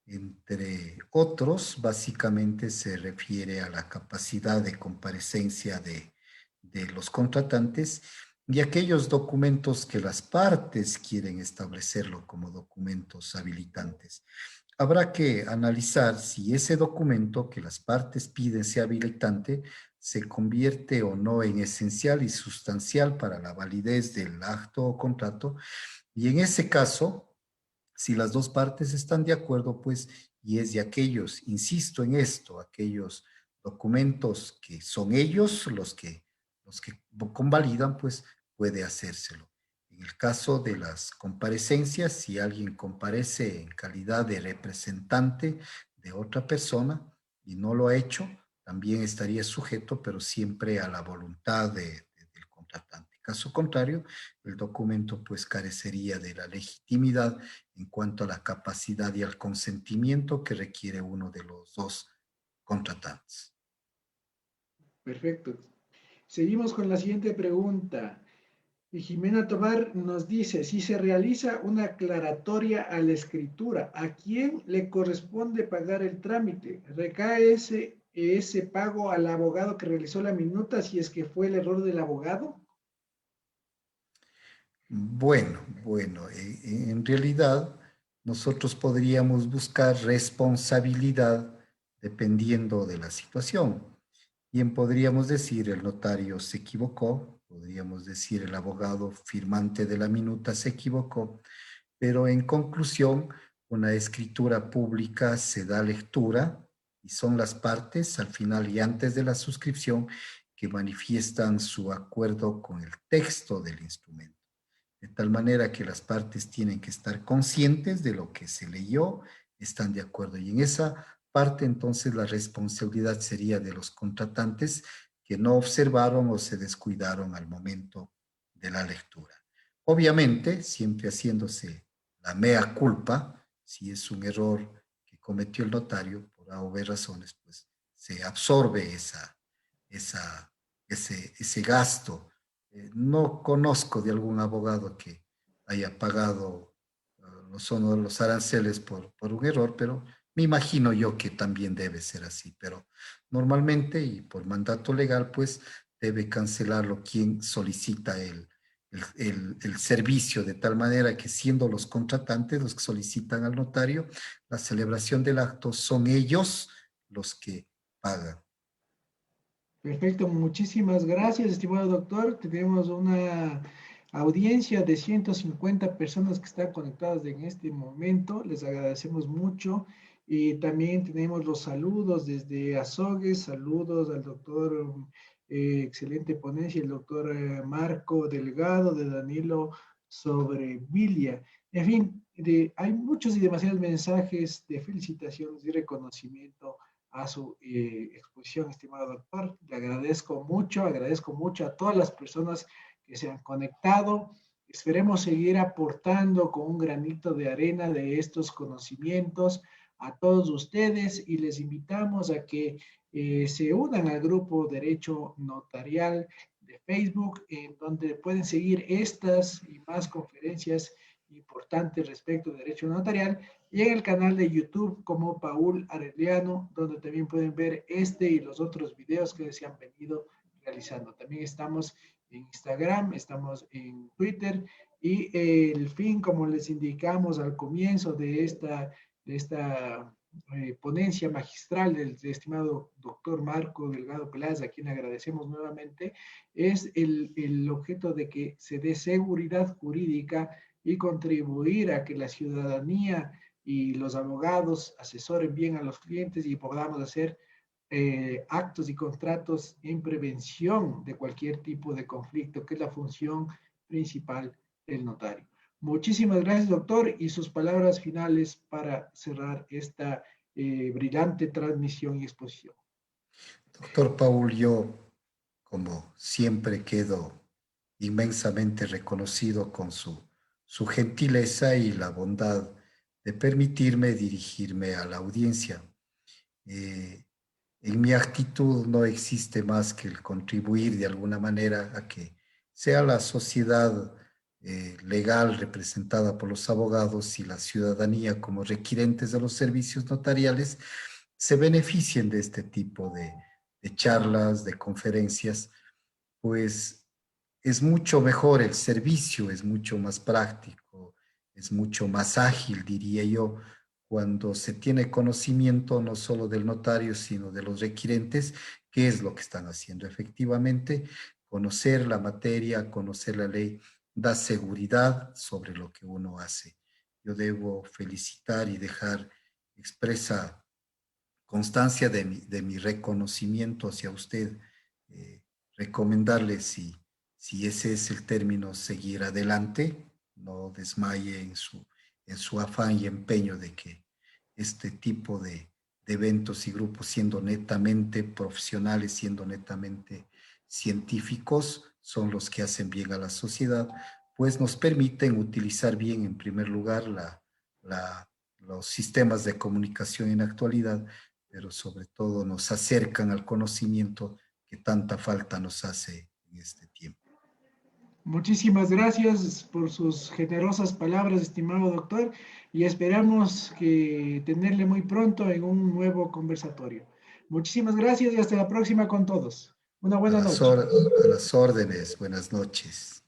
entre otros, básicamente se refiere a la capacidad de comparecencia de los contratantes y aquellos documentos que las partes quieren establecerlo como documentos habilitantes. Habrá que analizar si ese documento que las partes piden sea habilitante se convierte o no en esencial y sustancial para la validez del acto o contrato. Y en ese caso, si las dos partes están de acuerdo, pues, y es de aquellos, insisto en esto, aquellos documentos que son ellos los que convalidan, pues puede hacérselo. En el caso de las comparecencias, si alguien comparece en calidad de representante de otra persona y no lo ha hecho, también estaría sujeto, pero siempre a la voluntad del contratante. Caso contrario, el documento pues carecería de la legitimidad en cuanto a la capacidad y al consentimiento que requiere uno de los dos contratantes. Perfecto. Seguimos con la siguiente pregunta. Y Jimena Tobar nos dice, si se realiza una aclaratoria a la escritura, ¿a quién le corresponde pagar el trámite? ¿Recae ese pago al abogado que realizó la minuta si es que fue el error del abogado? Bueno, en realidad nosotros podríamos buscar responsabilidad dependiendo de la situación. Bien, podríamos decir el notario se equivocó, podríamos decir el abogado firmante de la minuta se equivocó, pero en conclusión, una escritura pública se da lectura y son las partes al final y antes de la suscripción que manifiestan su acuerdo con el texto del instrumento. De tal manera que las partes tienen que estar conscientes de lo que se leyó, están de acuerdo. Y en esa parte entonces la responsabilidad sería de los contratantes que no observaron o se descuidaron al momento de la lectura. Obviamente, siempre haciéndose la mea culpa, si es un error que cometió el notario, por A o B razones, pues se absorbe ese gasto. No conozco de algún abogado que haya pagado los aranceles por un error, pero me imagino yo que también debe ser así. Pero normalmente y por mandato legal, pues debe cancelarlo quien solicita el servicio, de tal manera que siendo los contratantes los que solicitan al notario la celebración del acto, son ellos los que pagan. Perfecto, muchísimas gracias, estimado doctor. Tenemos una audiencia de 150 personas que están conectadas en este momento. Les agradecemos mucho. Y también tenemos los saludos desde Azogues, saludos al doctor, excelente ponencia, el doctor Marco Delgado, de Danilo sobre Vilia. En fin, hay muchos y demasiados mensajes de felicitaciones y reconocimiento a su exposición, estimado doctor. Le agradezco mucho a todas las personas que se han conectado. Esperemos seguir aportando con un granito de arena de estos conocimientos a todos ustedes y les invitamos a que se unan al grupo Derecho Notarial de Facebook, en donde pueden seguir estas y más conferencias importantes respecto de derecho notarial, y en el canal de YouTube como Paul Arellano, donde también pueden ver este y los otros videos que se han venido realizando. También estamos en Instagram, estamos en Twitter, y el fin, como les indicamos al comienzo de esta ponencia magistral del estimado doctor Marco Delgado Peláez, a quien agradecemos nuevamente, es el objeto de que se dé seguridad jurídica y contribuir a que la ciudadanía y los abogados asesoren bien a los clientes y podamos hacer actos y contratos en prevención de cualquier tipo de conflicto, que es la función principal del notario. Muchísimas gracias, doctor, y sus palabras finales para cerrar esta brillante transmisión y exposición. Doctor Paul, yo, como siempre, quedo inmensamente reconocido con su gentileza y la bondad de permitirme dirigirme a la audiencia. Eh, en mi actitud no existe más que el contribuir de alguna manera a que sea la sociedad legal representada por los abogados y la ciudadanía como requirentes de los servicios notariales se beneficien de este tipo de charlas, de conferencias, pues es mucho mejor el servicio, es mucho más práctico, es mucho más ágil, diría yo, cuando se tiene conocimiento no solo del notario, sino de los requirentes, qué es lo que están haciendo. Efectivamente, conocer la materia, conocer la ley, da seguridad sobre lo que uno hace. Yo debo felicitar y dejar expresa constancia de mi reconocimiento hacia usted, eh, recomendarle si ese es el término, seguir adelante, no desmaye en su afán y empeño de que este tipo de eventos y grupos, siendo netamente profesionales, siendo netamente científicos, son los que hacen bien a la sociedad, pues nos permiten utilizar bien, en primer lugar, los sistemas de comunicación en actualidad, pero sobre todo nos acercan al conocimiento que tanta falta nos hace en este tiempo. Muchísimas gracias por sus generosas palabras, estimado doctor, y esperamos que tenerle muy pronto en un nuevo conversatorio. Muchísimas gracias y hasta la próxima con todos. Una buena noche. A las órdenes, buenas noches.